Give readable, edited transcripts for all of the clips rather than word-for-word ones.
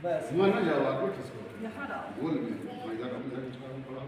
बस ना जाओ आपको किसको बोल मैं इधर पड़ा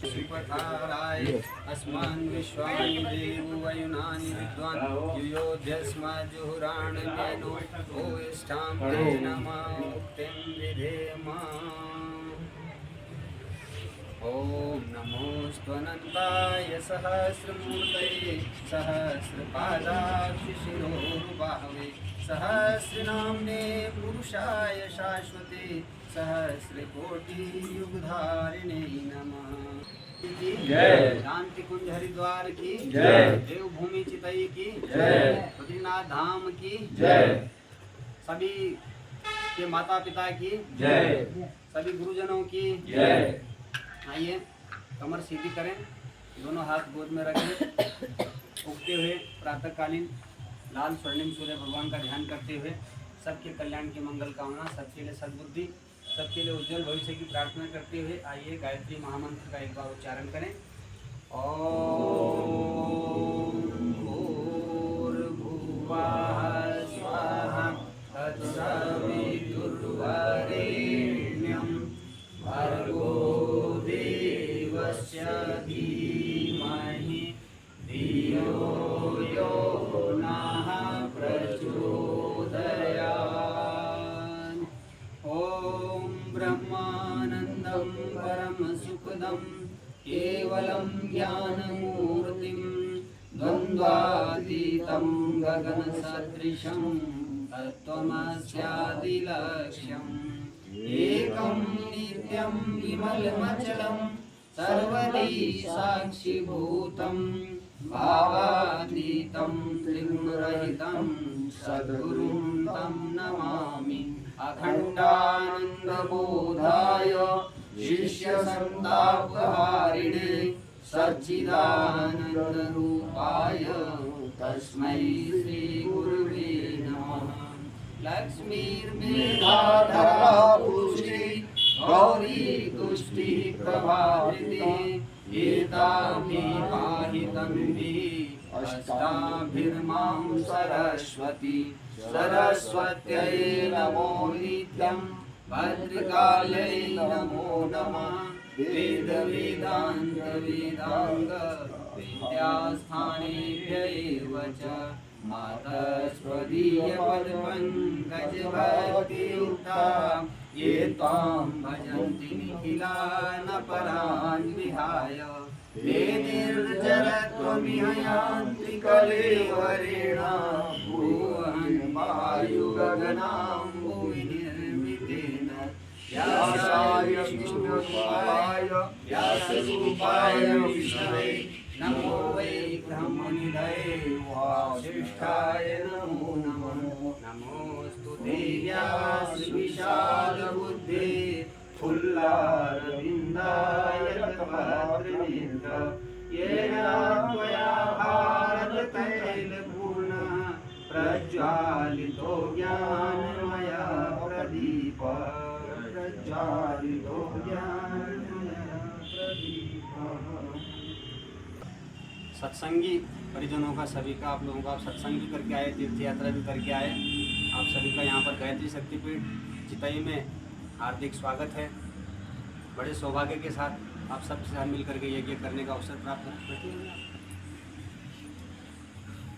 श्रीपथाराय अस्मान् विश्वानि देवो वयुनानि विद्वान् युयोध्यस्मजुहुराणमेनो भूयिष्ठां ते नमः मुक्तिं विधेम। ॐ नमोऽस्त्वनन्ताय सहस्रमूर्तये सहस्रपादाक्षिशिरोरुबाहवे सहस्रनाम्ने पुरुषाय शाश्वते सहस्रकोटियुगधारिणे नमः। जय। शांति कुंज हरिद्वार की जय। देवभूमि चितई की जय। बद्रीनाथ धाम की जय। सभी के माता पिता की जय। सभी गुरुजनों की जय। आइए कमर सीधी करें, दोनों हाथ गोद में रखें, उगते हुए प्रातःकालीन लाल स्वर्णिम सूर्य भगवान का ध्यान करते हुए सबके कल्याण की मंगल कामना, सबके लिए सद्बुद्धि, सबके लिए उज्जवल भविष्य की प्रार्थना करते हुए आइए गायत्री महामंत्र का एक बार उच्चारण करें। ओम भूर्भुवः स्वाहा तत्सवितुर्वरेण्यं भर्गो देवस्य धीमहि धियो यो नः प्रचोदयात्। ॐ ब्रह्मानन्दं परम सुखदं केवलं ज्ञानमूर्तिं द्वन्द्वातीतं गगनसदृशं तत्त्वमस्यादिलक्ष्यम् एकं नित्यं विमलमचलं सर्वदी साक्षिभूतं भावातीतं त्रिगुणरहितं सद्गुरुं तं नमामि। अखण्डानन्दबोधाय शिष्यसन्तापहारिणे सच्चिदानन्दरूपाय तस्मै श्रीगुरुवे नमः। लक्ष्मीर्मेधाधरा पुष्टि गौरी तुष्टिः प्रभावृते एताभिः पाहि तन्भिः अष्टाभिर्मां सरस्वती। सरस्वत्यै नमो नित्यं भद्रकाल्यै नमो नमः। वेद वेदान्त वेदांग विद्यास्थानेभ्यैव च मातस्त्वदीयपदपङ्कजभक्तियुक्ता ये त्वां भजन्ति निखिलानपरान् विहाय। ते निर्जरत्वमिह यान्ति कलेवरेण भुवन् वायुगगनां भुवि निर्मितेन। व्यासरूपाय विष्णवे नमो वै ब्रह्मनिधये वासिष्ठाय नमो नमः। नमोऽस्तु ते व्यासविशालबुद्धे फुल्लारविन्दाय कपात्रनेत्र येन त्वया भारततैलपूर्णः प्रज्वालितो ज्ञानमया प्रदीपः। प्रज्वालितो ज्ञानमया प्रदीपः। सत्संगी परिजनों का सभी का आप लोगों का आप सत्संगी करके आए, तीर्थ यात्रा भी करके आए, आप सभी का यहाँ पर गायत्री शक्तिपीठ चितई में हार्दिक स्वागत है। बड़े सौभाग्य के साथ आप सबके साथ मिलकर के यज्ञ करने का अवसर प्राप्त है,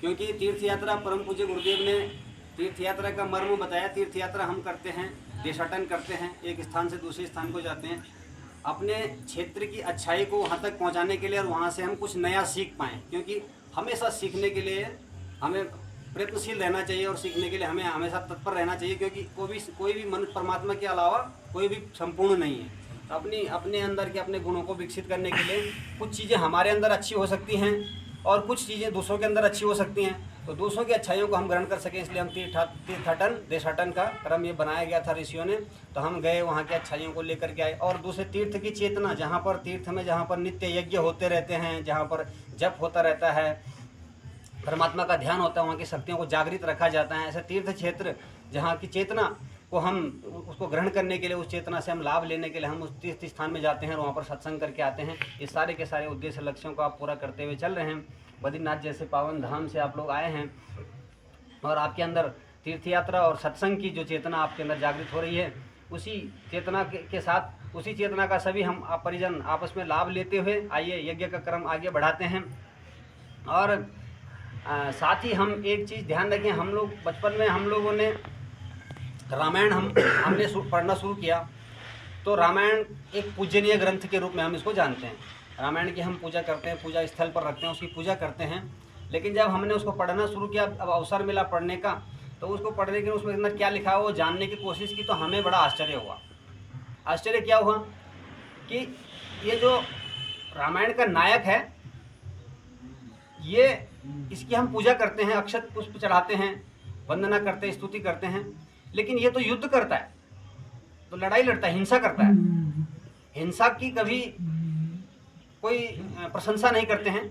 क्योंकि तीर्थ यात्रा परम पूज्य गुरुदेव ने तीर्थ यात्रा का मर्म बताया। तीर्थ यात्रा हम करते हैं, देशाटन करते हैं, एक स्थान से दूसरे स्थान को जाते हैं अपने क्षेत्र की अच्छाई को वहाँ तक पहुँचाने के लिए, और वहाँ से हम कुछ नया सीख पाएँ। क्योंकि हमेशा सीखने के लिए हमें प्रयत्नशील रहना चाहिए और सीखने के लिए हमें हमेशा तत्पर रहना चाहिए, क्योंकि कोई भी मनुष्य परमात्मा के अलावा कोई भी संपूर्ण नहीं है। तो अपने अंदर के अपने गुणों को विकसित करने के लिए कुछ चीज़ें हमारे अंदर अच्छी हो सकती हैं और कुछ चीज़ें दूसरों के अंदर अच्छी हो सकती हैं। तो दूसरों की अच्छाइयों को हम ग्रहण कर सकें, इसलिए हम तीर्थाटन देशाटन का क्रम ये बनाया गया था ऋषियों ने। तो हम गए, वहाँ की अच्छाइयों को लेकर के आए। और दूसरे तीर्थ की चेतना, जहाँ पर तीर्थ में जहाँ पर नित्य यज्ञ होते रहते हैं, जहाँ पर जप होता रहता है, परमात्मा का ध्यान होता है, वहाँ की शक्तियों को जागृत रखा जाता है। ऐसे तीर्थ क्षेत्र जहाँ की चेतना को हम उसको ग्रहण करने के लिए, उस चेतना से हम लाभ लेने के लिए हम उस तीर्थ स्थान में जाते हैं और वहाँ पर सत्संग करके आते हैं। ये सारे के सारे उद्देश्य लक्ष्यों को आप पूरा करते हुए चल रहे हैं। बद्रीनाथ जैसे पावन धाम से आप लोग आए हैं और आपके अंदर तीर्थ यात्रा और सत्संग की जो चेतना आपके अंदर जागृत हो रही है, उसी चेतना के साथ, उसी चेतना का सभी हम आप परिजन आपस में लाभ लेते हुए आइए यज्ञ का क्रम आगे बढ़ाते हैं। और साथ ही हम एक चीज़ ध्यान रखें, हम लोग बचपन में हम लोगों ने रामायण हमने पढ़ना शुरू किया, तो रामायण एक पूजनीय ग्रंथ के रूप में हम इसको जानते हैं। रामायण की हम पूजा करते हैं, पूजा स्थल पर रखते हैं, उसकी पूजा करते हैं। लेकिन जब हमने उसको पढ़ना शुरू किया, अब अवसर मिला पढ़ने का, तो उसको पढ़ने के उसमें अंदर क्या लिखा हुआ वो जानने की कोशिश की, तो हमें बड़ा आश्चर्य हुआ। आश्चर्य क्या हुआ कि ये जो रामायण का नायक है, ये इसकी हम पूजा करते हैं, अक्षत पुष्प चढ़ाते हैं, वंदना करते हैं, स्तुति करते हैं, लेकिन ये तो युद्ध करता है, तो लड़ाई लड़ता है, हिंसा करता है। हिंसा की कभी कोई प्रशंसा नहीं करते हैं,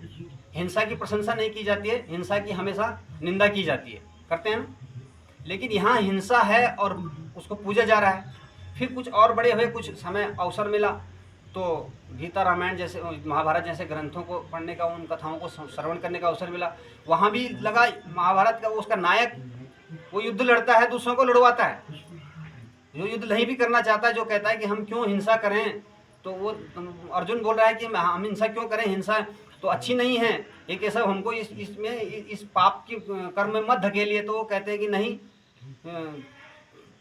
हिंसा की प्रशंसा नहीं की जाती है, हिंसा की हमेशा निंदा की जाती है, करते हैं ना। लेकिन यहाँ हिंसा है और उसको पूजा जा रहा है। फिर कुछ और बड़े हुए, कुछ समय अवसर मिला तो गीता, रामायण जैसे, महाभारत जैसे ग्रंथों को पढ़ने का, उन कथाओं को श्रवण करने का अवसर मिला। वहाँ भी लगा महाभारत का उसका नायक वो युद्ध लड़ता है, दूसरों को लड़वाता है। जो युद्ध नहीं भी करना चाहता है, जो कहता है कि हम क्यों हिंसा करें, तो वो अर्जुन बोल रहा है कि हम हिंसा क्यों करें, हिंसा तो अच्छी नहीं है, एक ऐसा हमको इसमें इस पाप की कर्म में मत धकेलिए। तो वो कहते हैं कि नहीं,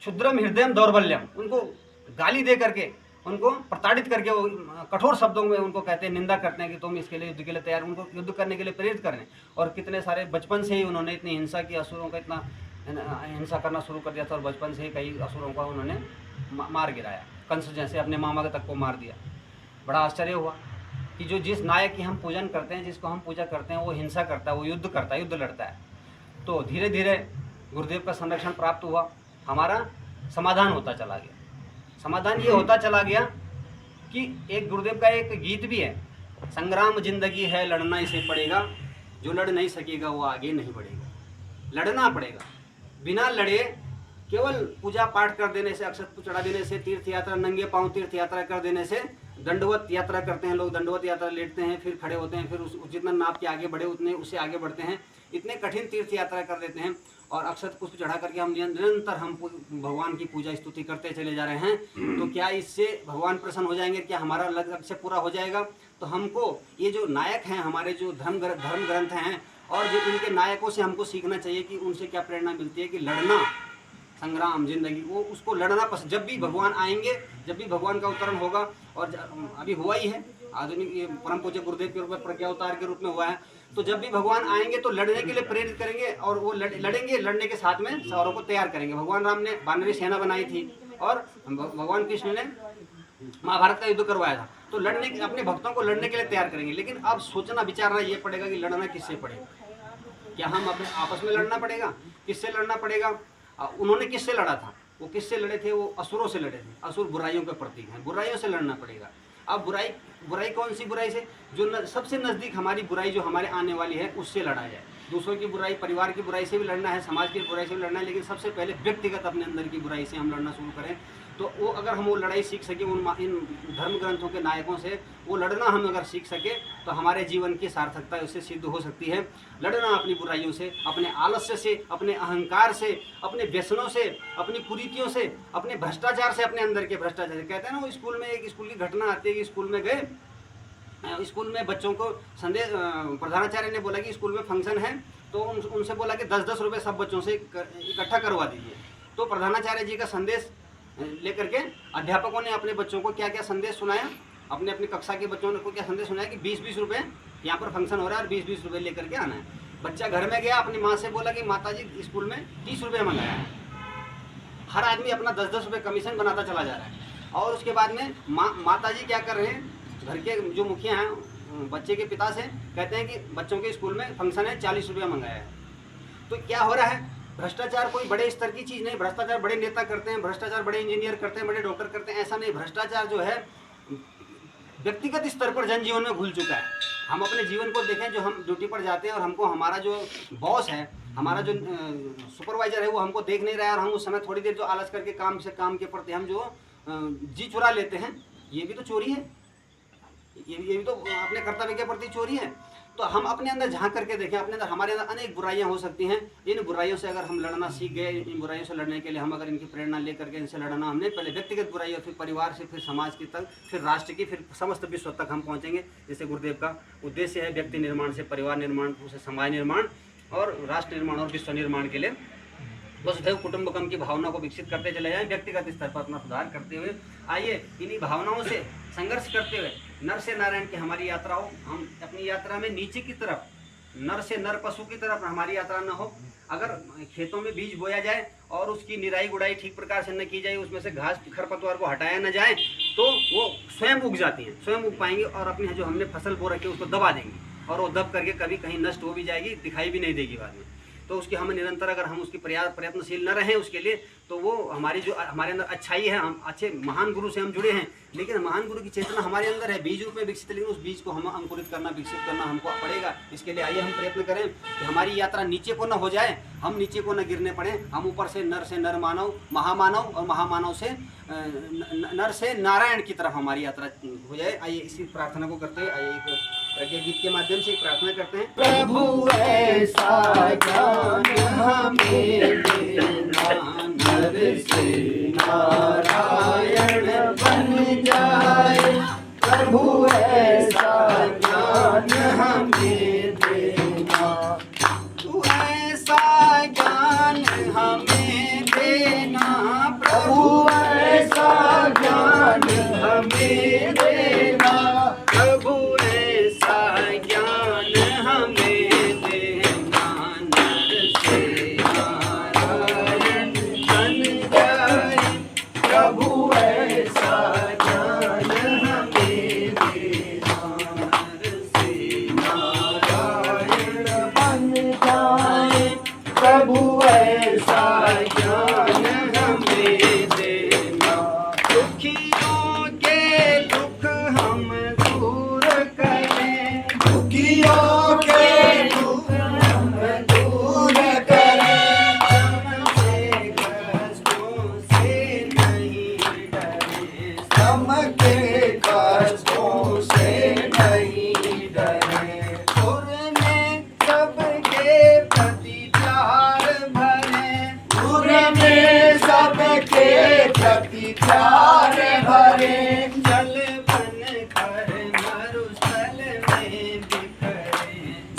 क्षुद्रम हृदयम दौर्बल्यम, उनको गाली दे करके, उनको प्रताड़ित करके, वो कठोर शब्दों में उनको कहते हैं, निंदा करते हैं कि तुम इसके लिए युद्ध के लिए तैयार, उनको युद्ध करने के लिए प्रेरित कर रहे हैं। और कितने सारे बचपन से ही उन्होंने इतनी हिंसा की, असुरों का इतना हिंसा करना शुरू कर दिया था, और बचपन से ही कई असुरों का उन्होंने मार गिराया। कंस जैसे अपने मामा तक को मार दिया। बड़ा आश्चर्य हुआ कि जो जिस नायक की हम पूजन करते हैं, जिसको हम पूजा करते हैं, वो हिंसा करता है, वो युद्ध करता है, युद्ध लड़ता है। तो धीरे धीरे गुरुदेव का संरक्षण प्राप्त हुआ, हमारा समाधान होता चला गया। समाधान ये होता चला गया कि एक गुरुदेव का एक गीत भी है, संग्राम जिंदगी है लड़ना इसे पड़ेगा, जो लड़ नहीं सकेगा वो आगे नहीं बढ़ेगा। लड़ना पड़ेगा, बिना लड़े केवल पूजा पाठ कर देने से, अक्षत चढ़ा देने से, तीर्थ यात्रा, नंगे पांव तीर्थ यात्रा कर देने से, दंडवत यात्रा करते हैं लोग, दंडवत यात्रा लेटते हैं, फिर खड़े होते हैं, फिर जितना नाप के आगे बढ़े उतने उससे आगे बढ़ते हैं, इतने कठिन तीर्थ यात्रा कर लेते हैं। और अक्षत पुष्प चढ़ा करके हम निरंतर हम भगवान की पूजा स्तुति करते चले जा रहे हैं। तो क्या इससे भगवान प्रसन्न हो जाएंगे, क्या हमारा लक्ष्य पूरा हो जाएगा? तो हमको ये जो नायक हैं, हमारे जो धर्म ग्रंथ हैं, और जो इनके नायकों से हमको सीखना चाहिए कि उनसे क्या प्रेरणा मिलती है कि लड़ना, संग्राम जिंदगी, वो उसको लड़ना पसंद। जब भी भगवान आएंगे, जब भी भगवान का अवतरण होगा, और अभी हुआ ही है, आधुनिक ये परम पूज्य गुरुदेव के रूप में प्रज्ञा अवतार के रूप में हुआ है। तो जब भी भगवान आएंगे तो लड़ने के लिए प्रेरित करेंगे, और वो लड़ेंगे, लड़ने के साथ में सौरों को तैयार करेंगे। भगवान राम ने वानरी सेना बनाई थी, और भगवान कृष्ण ने महाभारत का युद्ध करवाया था। तो लड़ने, अपने भक्तों को लड़ने के लिए तैयार करेंगे। लेकिन अब सोचना विचारना ये पड़ेगा कि लड़ना किससे पड़ेगा। क्या हम अपने आपस में लड़ना पड़ेगा, किससे लड़ना पड़ेगा? उन्होंने किससे लड़ा था? वो किससे लड़े थे? वो असुरों से लड़े थे। असुर बुराइयों के प्रतीक हैं, बुराइयों से लड़ना पड़ेगा। अब बुराई कौन सी बुराई से? जो सबसे नज़दीक हमारी बुराई जो हमारे आने वाली है, उससे लड़ा जाए। दूसरों की बुराई, परिवार की बुराई से भी लड़ना है, समाज की बुराई से भी लड़ना है, लेकिन सबसे पहले व्यक्तिगत अपने अंदर की बुराई से हम लड़ना शुरू करें। तो वो अगर हम वो लड़ाई सीख सकें इन धर्म ग्रंथों के नायकों से, वो लड़ना हम अगर सीख सके, तो हमारे जीवन की सार्थकता उससे सिद्ध हो सकती है। लड़ना अपनी बुराइयों से, अपने आलस्य से, अपने अहंकार से, अपने व्यसनों से, अपनी कुरीतियों से, अपने भ्रष्टाचार से, अपने अंदर के भ्रष्टाचार से। कहते हैं ना, वो स्कूल में एक स्कूल की घटना आती है कि स्कूल में गए, स्कूल में बच्चों को संदेश, प्रधानाचार्य ने बोला कि स्कूल में फंक्शन है, तो उनसे बोला कि 10-10 रुपये सब बच्चों से इकट्ठा करवा दीजिए। तो प्रधानाचार्य जी का संदेश लेकर के अध्यापकों ने अपने बच्चों को क्या क्या संदेश सुनाया, अपने अपनी कक्षा के बच्चों को क्या संदेश सुनाया कि 20-20 रुपये यहाँ पर फंक्शन हो रहा है और 20-20 रुपये लेकर के आना है। बच्चा घर में गया, अपनी माँ से बोला कि माता जी स्कूल में 30 रुपये मंगाया है। हर आदमी अपना 10-10 रुपये कमीशन बनाता चला जा रहा है। और उसके बाद में माता जी क्या कर रहे हैं, घर के जो मुखिया हैं, बच्चे के पिता से कहते हैं कि बच्चों के स्कूल में फंक्शन है, 40 रुपया मंगाया है। तो क्या हो रहा है? भ्रष्टाचार कोई बड़े स्तर की चीज़ नहीं। भ्रष्टाचार बड़े नेता करते हैं, भ्रष्टाचार बड़े इंजीनियर करते हैं, बड़े डॉक्टर करते हैं, ऐसा नहीं। भ्रष्टाचार जो है व्यक्तिगत स्तर पर जनजीवन में घुल चुका है। हम अपने जीवन को देखें, जो हम ड्यूटी पर जाते हैं और हमको हमारा जो बॉस है, हमारा जो सुपरवाइजर है, वो हमको देख नहीं रहा है और हम उस समय थोड़ी देर जो आलस करके काम के प्रति हम जो जी चुरा लेते हैं, ये भी तो चोरी है। ये भी तो अपने कर्तव्य के प्रति चोरी है। तो हम अपने अंदर झांक करके देखें, अपने अंदर हमारे अंदर अनेक बुराइयां हो सकती हैं। इन बुराइयों से अगर हम लड़ना सीख गए, इन बुराइयों से लड़ने के लिए हम अगर इनकी प्रेरणा लेकर के इनसे लड़ना, हमने पहले व्यक्तिगत बुराइयों, फिर परिवार से, फिर समाज की तक, फिर राष्ट्र की, फिर समस्त विश्व तक हम पहुंचेंगे। जैसे गुरुदेव का उद्देश्य है व्यक्ति निर्माण से परिवार निर्माण, उसे समाज निर्माण और राष्ट्र निर्माण और विश्व निर्माण के लिए वसुधैव कुटुंबकम की भावना को विकसित करते चले जाएं, व्यक्तिगत स्तर पर अपना सुधार करते हुए। आइए इन्हीं भावनाओं से संघर्ष करते हुए नर से नारायण की हमारी यात्रा हो। हम अपनी यात्रा में नीचे की तरफ, नर से नर पशु की तरफ हमारी यात्रा न हो। अगर खेतों में बीज बोया जाए और उसकी निराई गुड़ाई ठीक प्रकार से न की जाए, उसमें से घास खरपतवार को हटाया न जाए, तो वो स्वयं उग जाती हैं, स्वयं उग पाएंगे और अपनी जो हमने फसल बो रखी है उसको दबा देंगी और वो दब करके कभी कहीं नष्ट हो भी जाएगी, दिखाई भी नहीं देगी बाद में। तो उसकी हम निरंतर अगर हम उसकी प्रयत्नशील न रहें उसके लिए, तो वो हमारी जो हमारे अंदर अच्छाई है, हम अच्छे महान गुरु से हम जुड़े हैं, लेकिन महान गुरु की चेतना हमारे अंदर है, बीज रूप में विकसित, लेकिन उस बीज को हम अंकुरित करना, विकसित करना हमको पड़ेगा। इसके लिए आइए हम प्रयत्न करें कि हमारी यात्रा नीचे को न हो जाए, हम नीचे को न गिरने पड़े, हम ऊपर से नर मानव, महामानव और महामानव से नर से नारायण की तरफ हमारी यात्रा हो जाए। आइए इसी प्रार्थना को करते हुए आइए एक प्रज्ञा गीत के माध्यम से एक प्रार्थना करते हैं। प्रभु ऐसा ज्ञान हमें देना, नर से नारायण बन जाए। प्रभु ऐसा ज्ञान हमें देना, तू ऐसा ज्ञान हमें देना। प्रभु ऐसा ज्ञान हमें देना, प्रभु ऐसा ज्ञान हमें देना। नर से नारायण बन जाए। प्रभु ऐसा ज्ञान हमें देना, नर से नारायण बन जाए। प्रभु ऐसा ज्ञान हमें देना, दुखियों के दुख हम दूर करें। दुखियों के दुख हम दूर करें। श्रम से कष्टों से नहीं डरे। श्रम के कष्टों से नहीं डरे। सुर में सबके प्रति प्यार भरे। सुर में सबके प्रति प्यार भरे। जल बन कर मरुस्थल में बिखरे।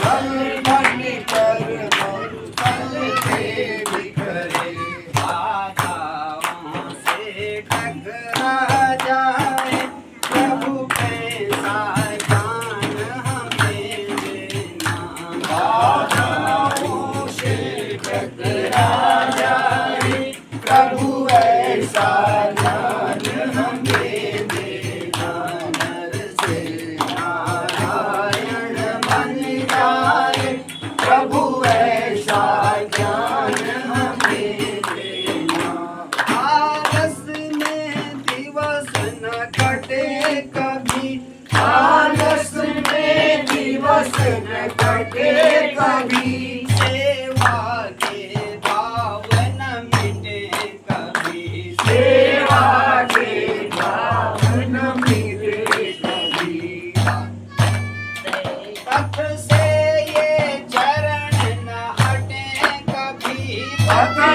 जल बन कर मरुस्थल में बिखरे। बाधाओं से टकरा जाए। प्रभु कैसा ज्ञान हमें देना। बाधाओं से टकरा जाए। प्रभु ऐसा ज्ञान हमें देना। नर से नारायण बन जाए। प्रभु ऐसा ज्ञान हमें देना। आलस में दिवस न कटे कभी। आलस में दिवस न कटे कभी। सेवा के भाव न मिटे कभी। सेवा के भाव न मिटे कभी। पथ से ये चरण न हटे कभी। पथ